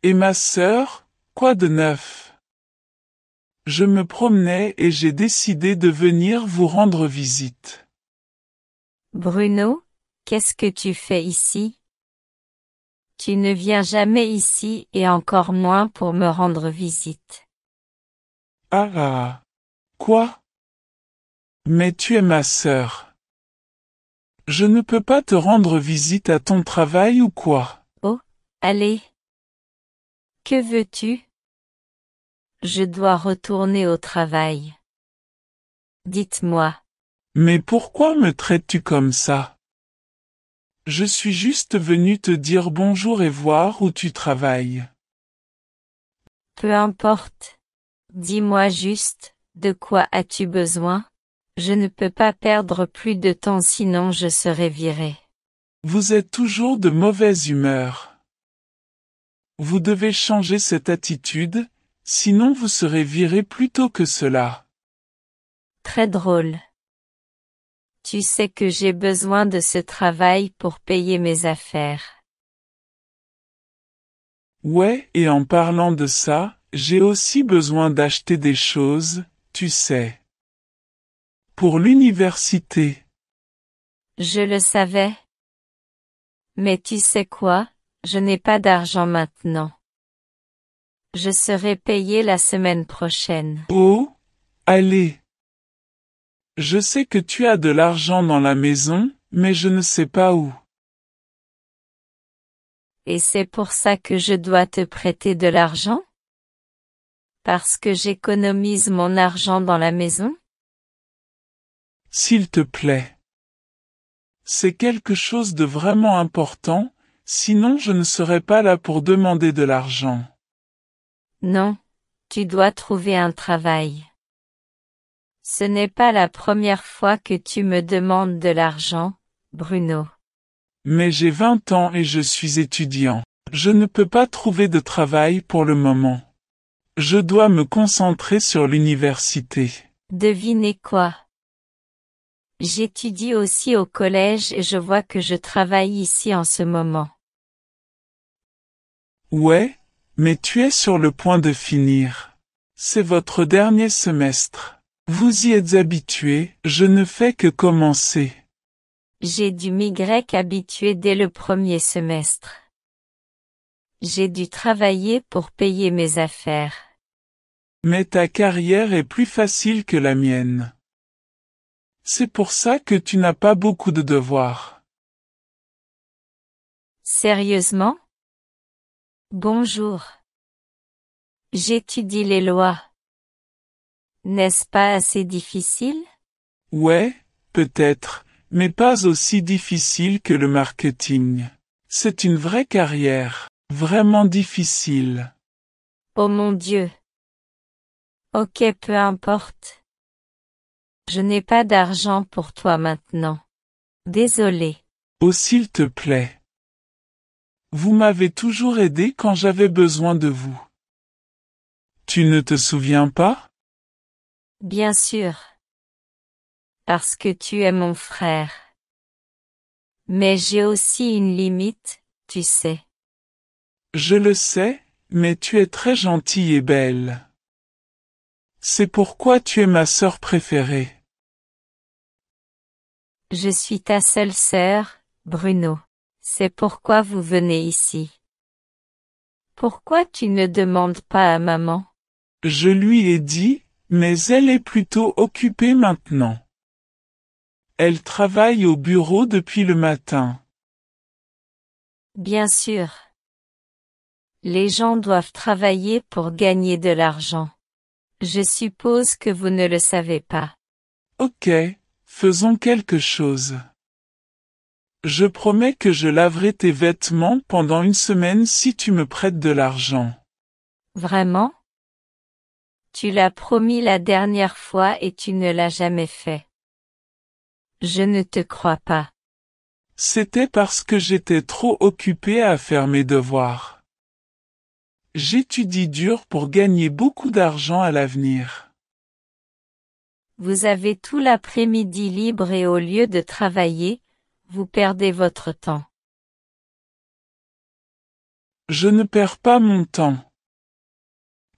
Et ma sœur, quoi de neuf? Je me promenais et j'ai décidé de venir vous rendre visite. Bruno, qu'est-ce que tu fais ici? Tu ne viens jamais ici et encore moins pour me rendre visite. Ah ah. Quoi? Mais tu es ma sœur. Je ne peux pas te rendre visite à ton travail ou quoi? Oh, allez. Que veux-tu? Je dois retourner au travail. Dites-moi. Mais pourquoi me traites-tu comme ça? Je suis juste venu te dire bonjour et voir où tu travailles. Peu importe. Dis-moi juste, de quoi as-tu besoin? Je ne peux pas perdre plus de temps sinon je serai viré. Vous êtes toujours de mauvaise humeur. Vous devez changer cette attitude, sinon vous serez viré plus tôt que cela. Très drôle. Tu sais que j'ai besoin de ce travail pour payer mes affaires. Ouais, et en parlant de ça, j'ai aussi besoin d'acheter des choses, tu sais. Pour l'université. Je le savais. Mais tu sais quoi? Je n'ai pas d'argent maintenant. Je serai payé la semaine prochaine. Oh, allez. Je sais que tu as de l'argent dans la maison, mais je ne sais pas où. Et c'est pour ça que je dois te prêter de l'argent? Parce que j'économise mon argent dans la maison? S'il te plaît. C'est quelque chose de vraiment important, sinon je ne serais pas là pour demander de l'argent. Non, tu dois trouver un travail. Ce n'est pas la première fois que tu me demandes de l'argent, Bruno. Mais j'ai 20 ans et je suis étudiant. Je ne peux pas trouver de travail pour le moment. Je dois me concentrer sur l'université. Devinez quoi? J'étudie aussi au collège et je vois que je travaille ici en ce moment. Ouais, mais tu es sur le point de finir. C'est votre dernier semestre. Vous y êtes habitué, je ne fais que commencer. J'ai dû m'y habituer dès le premier semestre. J'ai dû travailler pour payer mes affaires. Mais ta carrière est plus facile que la mienne. C'est pour ça que tu n'as pas beaucoup de devoirs. Sérieusement? Bonjour. J'étudie les lois. N'est-ce pas assez difficile? Ouais, peut-être, mais pas aussi difficile que le marketing. C'est une vraie carrière, vraiment difficile. Oh mon Dieu. Ok, peu importe. Je n'ai pas d'argent pour toi maintenant. Désolé. Oh s'il te plaît. Vous m'avez toujours aidé quand j'avais besoin de vous. Tu ne te souviens pas? Bien sûr. Parce que tu es mon frère. Mais j'ai aussi une limite, tu sais. Je le sais, mais tu es très gentille et belle. C'est pourquoi tu es ma sœur préférée. Je suis ta seule sœur, Bruno. C'est pourquoi vous venez ici. Pourquoi tu ne demandes pas à maman? Je lui ai dit, mais elle est plutôt occupée maintenant. Elle travaille au bureau depuis le matin. Bien sûr. Les gens doivent travailler pour gagner de l'argent. Je suppose que vous ne le savez pas. Ok, faisons quelque chose. Je promets que je laverai tes vêtements pendant une semaine si tu me prêtes de l'argent. Vraiment? Tu l'as promis la dernière fois et tu ne l'as jamais fait. Je ne te crois pas. C'était parce que j'étais trop occupé à faire mes devoirs. J'étudie dur pour gagner beaucoup d'argent à l'avenir. Vous avez tout l'après-midi libre et au lieu de travailler, vous perdez votre temps. Je ne perds pas mon temps.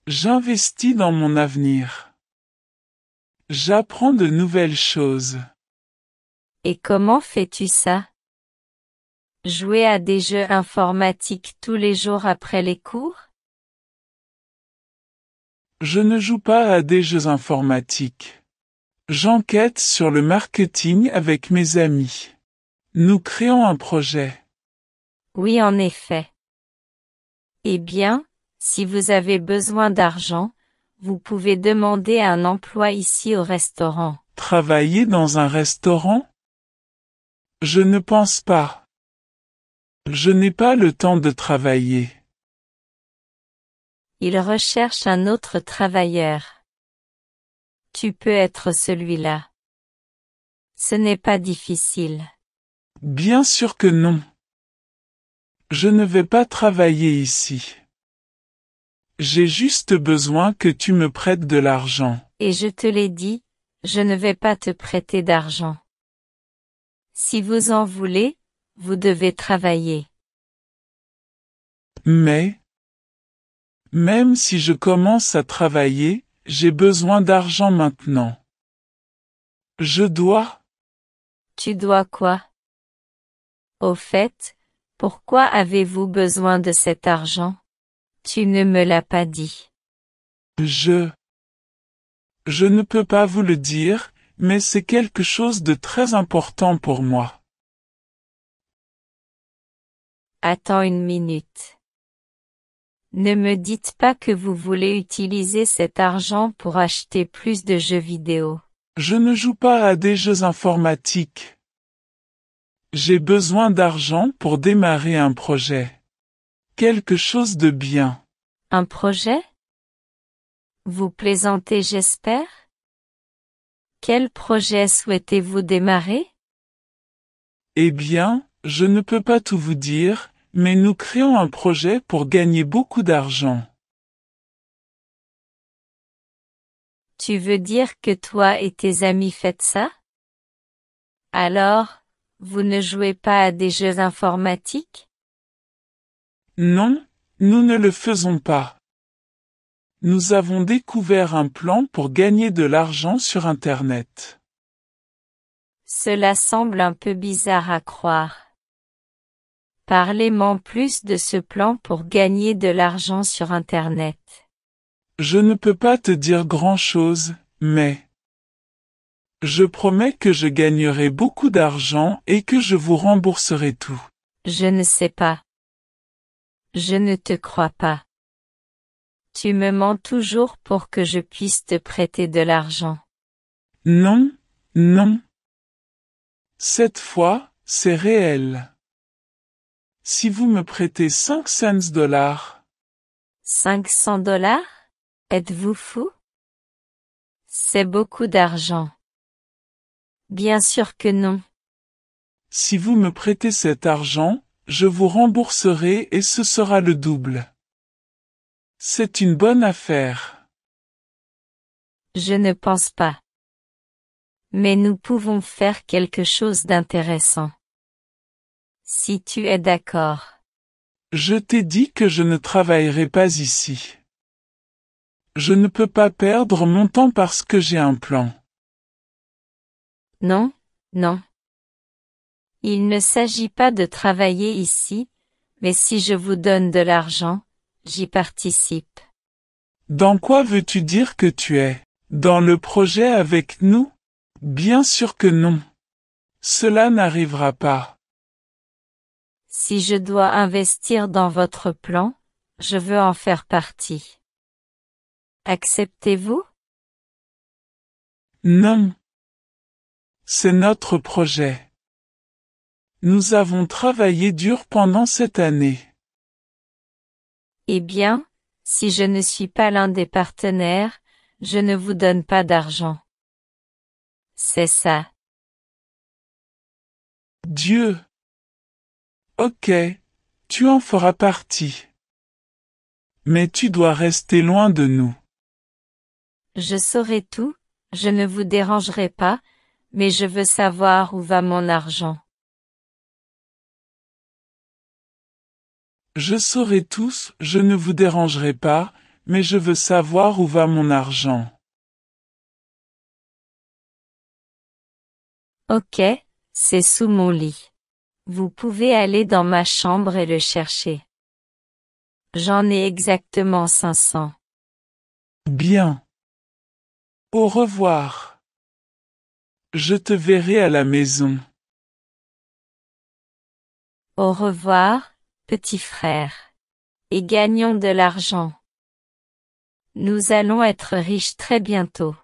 J'investis dans mon avenir. J'apprends de nouvelles choses. Et comment fais-tu ça? Jouer à des jeux informatiques tous les jours après les cours? Je ne joue pas à des jeux informatiques. J'enquête sur le marketing avec mes amis. Nous créons un projet. Oui, en effet. Eh bien, si vous avez besoin d'argent, vous pouvez demander un emploi ici au restaurant. Travailler dans un restaurant? Je ne pense pas. Je n'ai pas le temps de travailler. Il recherche un autre travailleur. Tu peux être celui-là. Ce n'est pas difficile. Bien sûr que non. Je ne vais pas travailler ici. J'ai juste besoin que tu me prêtes de l'argent. Et je te l'ai dit, je ne vais pas te prêter d'argent. Si vous en voulez, vous devez travailler. Mais, même si je commence à travailler, j'ai besoin d'argent maintenant. Je dois. Tu dois quoi? Au fait, pourquoi avez-vous besoin de cet argent? Tu ne me l'as pas dit. Je ne peux pas vous le dire, mais c'est quelque chose de très important pour moi. Attends une minute. Ne me dites pas que vous voulez utiliser cet argent pour acheter plus de jeux vidéo. Je ne joue pas à des jeux informatiques. J'ai besoin d'argent pour démarrer un projet. Quelque chose de bien. Un projet? Vous plaisantez, j'espère? Quel projet souhaitez-vous démarrer? Eh bien, je ne peux pas tout vous dire, mais nous créons un projet pour gagner beaucoup d'argent. Tu veux dire que toi et tes amis faites ça? Alors, vous ne jouez pas à des jeux informatiques? Non, nous ne le faisons pas. Nous avons découvert un plan pour gagner de l'argent sur Internet. Cela semble un peu bizarre à croire. Parlez-moi plus de ce plan pour gagner de l'argent sur Internet. Je ne peux pas te dire grand-chose, mais je promets que je gagnerai beaucoup d'argent et que je vous rembourserai tout. Je ne sais pas. Je ne te crois pas. Tu me mens toujours pour que je puisse te prêter de l'argent. Non, non. Cette fois, c'est réel. Si vous me prêtez 500 dollars, 500 dollars? Êtes-vous fou? C'est beaucoup d'argent. Bien sûr que non. si vous me prêtez cet argent, je vous rembourserai et ce sera le double. C'est une bonne affaire. Je ne pense pas. Mais nous pouvons faire quelque chose d'intéressant. Si tu es d'accord. Je t'ai dit que je ne travaillerai pas ici. Je ne peux pas perdre mon temps parce que j'ai un plan. Non, non. Il ne s'agit pas de travailler ici, mais si je vous donne de l'argent, j'y participe. Dans quoi veux-tu dire que tu es? Dans le projet avec nous? Bien sûr que non. Cela n'arrivera pas. Si je dois investir dans votre plan, je veux en faire partie. Acceptez-vous? Non. C'est notre projet. Nous avons travaillé dur pendant cette année. Eh bien, si je ne suis pas l'un des partenaires, je ne vous donne pas d'argent. C'est ça. Dieu. Ok, tu en feras partie. Mais tu dois rester loin de nous. Je saurai tout, je ne vous dérangerai pas, mais je veux savoir où va mon argent. Je saurai tous, je ne vous dérangerai pas, mais je veux savoir où va mon argent. Ok, c'est sous mon lit. Vous pouvez aller dans ma chambre et le chercher. J'en ai exactement 500. Bien. Au revoir. Je te verrai à la maison. Au revoir, petit frère. Et gagnons de l'argent. Nous allons être riches très bientôt.